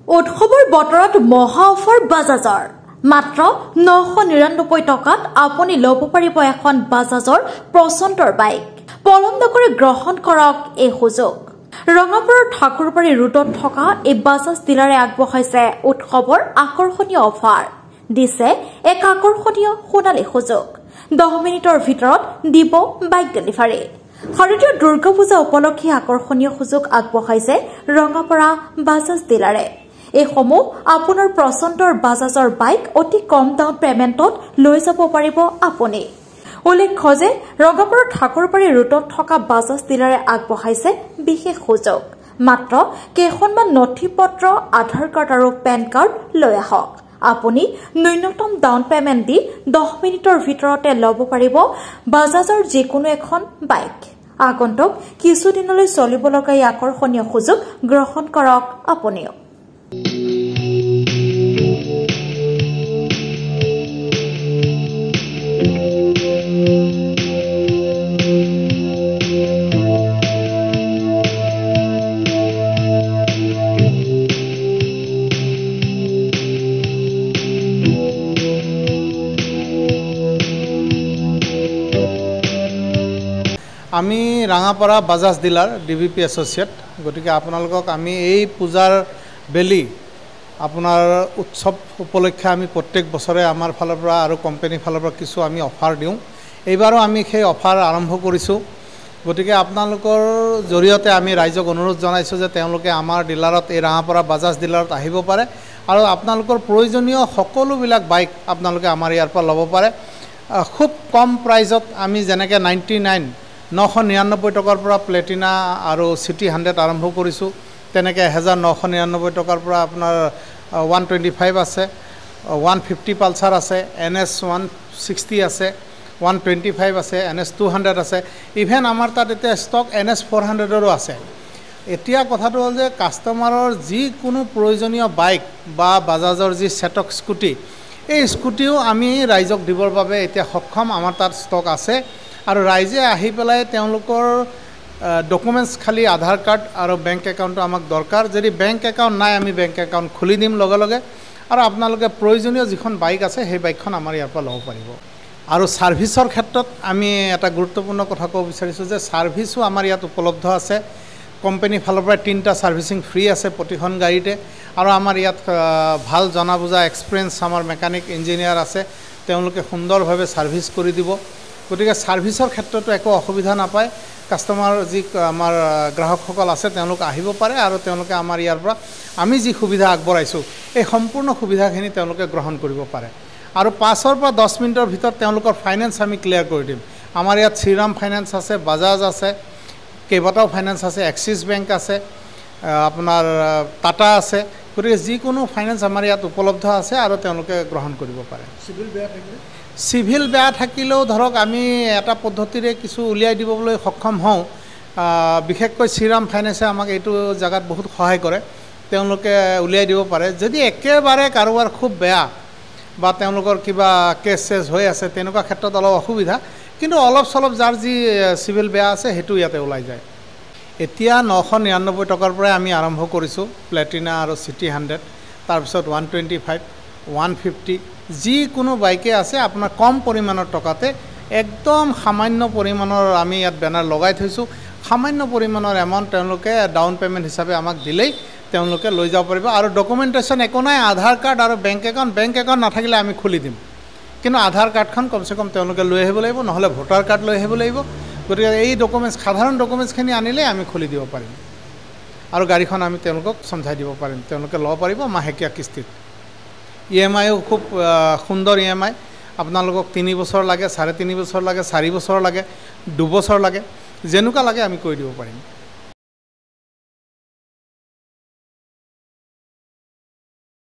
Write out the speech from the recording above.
উৎসৱৰ বতৰত মহা অফাৰ বাজাজৰ মাত্ৰ 999 টকাত আপুনি ল'ব পাৰিব এখন বাজাজৰ পছন্দৰ বাইক। পলম নকৰি গ্ৰহণ কৰক এই সুযোগ। ৰঙাপাৰাৰ ঠাকুৰবাৰী ৰোডত থকা এই বাজাজ ডিলাৰে আগবঢ়াইছে উৎসৱৰ আকৰ্ষণীয় অফাৰ। দিছে এক আকৰ্ষণীয় সোণালী সুযোগ। 10 মিনিটৰ ভিতৰত দিব বাইক ডেলিভাৰী। শাৰদীয় দুৰ্গা পূজা উপলক্ষে আকৰ্ষণীয় সুযোগ আগবঢ়াইছে ৰঙাপাৰা বাজাজ ডিলাৰে। এইসমূহ আপোনাৰ পছন্দৰ বাজাজৰ বাইক অতি কম ডাউন পেমেণ্টত লৈ যাব পাৰিব আপুনি। উল্লেখ্য যে ৰঙাপাৰা ঠাকুৰবাৰী ৰোডত থকা বাজাজ ডিলাৰে আগবঢ়াইছে বিশেষ সুযোগ। মাত্ৰ কেইখনমান নথি পত্ৰ, আধাৰ কাৰ্ড আৰু পেন কাৰ্ড লৈ আহক। আপুনি ন্যূনতম ডাউন পেমেণ্ট দি 10 মিনিটৰ ভিতৰতে ল'ব পাৰিব বাজাজৰ যিকোনো এখন বাইক। আগন্তুক কিছুদিনলৈ চলিব লগা এই আকৰ্ষণীয় সুযোগ গ্ৰহণ কৰক আপুনিও। আমি Rangapara Bajaj dealer DVP associate. গতিকে আপোনালোকক আমি এই পূজাৰ বেলি আপোনাৰ উৎসৱ উপলক্ষে আমি প্ৰত্যেক বছৰে আমাৰ ফালৰ পৰা আৰু কোম্পানীৰ ফালৰ পৰা কিছু আমি অফাৰ দিওঁ। এইবাৰো আমি সেই অফাৰ আৰম্ভ কৰিছোঁ। গতিকে আপোনালোকৰ জৰিয়তে আমি ৰাইজক অনুৰোধ জনাইছোঁ যে তেওঁলোকে আমাৰ ডিলাৰত, এই ৰাঙাপাৰা বাজাজ ডিলাৰত আহিব পাৰে আৰু আপোনালোকৰ প্ৰয়োজনীয় সকলোবিলাক বাইক আপোনালোকে আমাৰ ইয়াৰ পৰা ল'ব পাৰে। খুব কম প্ৰাইজত আমি যেনেকৈ 999 টকাৰ পৰা প্লেটিনা আৰু চিটি 100 আৰম্ভ কৰিছোঁ, তেনেকৈ 1999 টকাৰ পৰা আপোনাৰ 125 আছে, 150 পালচাৰ আছে, NS 160 আছে, 125 আছে, NS 200 আছে, ইভেন আমাৰ তাত এতিয়া ষ্টক NS 400ৰো আছে। এতিয়া কথাটো হ'ল যে কাষ্টমাৰৰ যিকোনো প্ৰয়োজনীয় বাইক বা বাজাজৰ যি চেটক স্কুটি, এই স্কুটিও আমি ৰাইজক দিবৰ বাবে এতিয়া সক্ষম। আমাৰ তাত ষ্টক আছে আৰু ৰাইজে আহি পেলাই তেওঁলোকৰ ডকুমেণ্টছ খালি আধাৰ কাৰ্ড আৰু বেংক একাউণ্টটো আমাক দৰকাৰ। যদি বেংক একাউণ্ট নাই আমি বেংক একাউণ্ট খুলি দিম লগে লগে, আৰু আপোনালোকে প্ৰয়োজনীয় যিখন বাইক আছে সেই বাইকখন আমাৰ ইয়াৰ পৰা ল'ব পাৰিব। আৰু ছাৰ্ভিচৰ ক্ষেত্ৰত আমি এটা গুৰুত্বপূৰ্ণ কথা ক'ব বিচাৰিছোঁ যে ছাৰ্ভিচো আমাৰ ইয়াত উপলব্ধ আছে। কোম্পানীৰ ফালৰ পৰা 3টা ছাৰ্ভিচিং ফ্ৰী আছে প্ৰতিখন গাড়ীতে, আৰু আমাৰ ইয়াত ভাল জনা বুজা এক্সপিৰিয়েঞ্চ আমাৰ মেকানিক ইঞ্জিনিয়াৰ আছে, তেওঁলোকে সুন্দৰভাৱে ছাৰ্ভিচ কৰি দিব। গতিকে ছাৰ্ভিচৰ ক্ষেত্ৰতো একো অসুবিধা নাপায়। কাষ্টমাৰ যি আমাৰ গ্ৰাহকসকল আছে তেওঁলোক আহিব পাৰে আৰু তেওঁলোকে আমাৰ ইয়াৰ পৰা আমি যি সুবিধা আগবঢ়াইছোঁ এই সম্পূৰ্ণ সুবিধাখিনি তেওঁলোকে গ্ৰহণ কৰিব পাৰে। আৰু 5 পৰা 10 মিনিটৰ ভিতৰত তেওঁলোকৰ ফাইনেন্স আমি ক্লিয়াৰ কৰি দিম। আমাৰ ইয়াত শ্ৰীৰাম ফাইনেন্স আছে, বাজাজ আছে, কেইবাটাও ফাইনেন্স আছে, এক্সিছ বেংক আছে, আপোনাৰ টাটা আছে। গতিকে যিকোনো ফাইনেন্স আমাৰ ইয়াত উপলব্ধ আছে আৰু তেওঁলোকে গ্ৰহণ কৰিব পাৰে। চিভিল বেয়া থাকিলেও ধৰক আমি এটা পদ্ধতিৰে কিছু উলিয়াই দিবলৈ সক্ষম হওঁ। বিশেষকৈ শ্ৰীৰাম ফাইনেন্সে আমাক এইটো জেগাত বহুত সহায় কৰে, তেওঁলোকে উলিয়াই দিব পাৰে। যদি একেবাৰে কাৰোবাৰ খুব বেয়া বা তেওঁলোকৰ কিবা কেছ চেছ হৈ আছে তেনেকুৱা ক্ষেত্ৰত অলপ অসুবিধা, কিন্তু অলপ চলপ যাৰ যি চিভিল বেয়া আছে সেইটো ইয়াতে ওলাই যায়। এতিয়া 999 টকাৰ পৰাই আমি আৰম্ভ কৰিছোঁ প্লেটিনা আৰু চিটি 100, তাৰপিছত 125, 150 যিকোনো বাইকে আছে আপোনাৰ কম পৰিমাণৰ টকাতে, একদম সামান্য পৰিমাণৰ আমি ইয়াত বেনাৰ লগাই থৈছোঁ। সামান্য পৰিমাণৰ এমাউণ্ট তেওঁলোকে ডাউন পে'মেণ্ট হিচাপে আমাক দিলেই তেওঁলোকে লৈ যাব পাৰিব। আৰু ডকুমেণ্টেশ্যন একো নাই, আধাৰ কাৰ্ড আৰু বেংক একাউণ্ট নাথাকিলে আমি খুলি দিম, কিন্তু আধাৰ কাৰ্ডখন কমচে কম তেওঁলোকে লৈ আহিব লাগিব, নহ'লে ভোটাৰ কাৰ্ড লৈ আহিব লাগিব। গতিকে এই সাধাৰণ ডকুমেণ্টছখিনি আনিলেই আমি খুলি দিব পাৰিম আৰু গাড়ীখন আমি তেওঁলোকক চম্ঝাই দিব পাৰিম। তেওঁলোকে ল'ব পাৰিব মাহেকীয়া কিস্তিত। EMIও খুব সুন্দৰ EMI। আপোনালোকক 3 বছৰ লাগে, 3.5 বছৰ লাগে, 4 বছৰ লাগে, 2 বছৰ লাগে, যেনেকুৱা লাগে আমি কৰি দিব পাৰিম।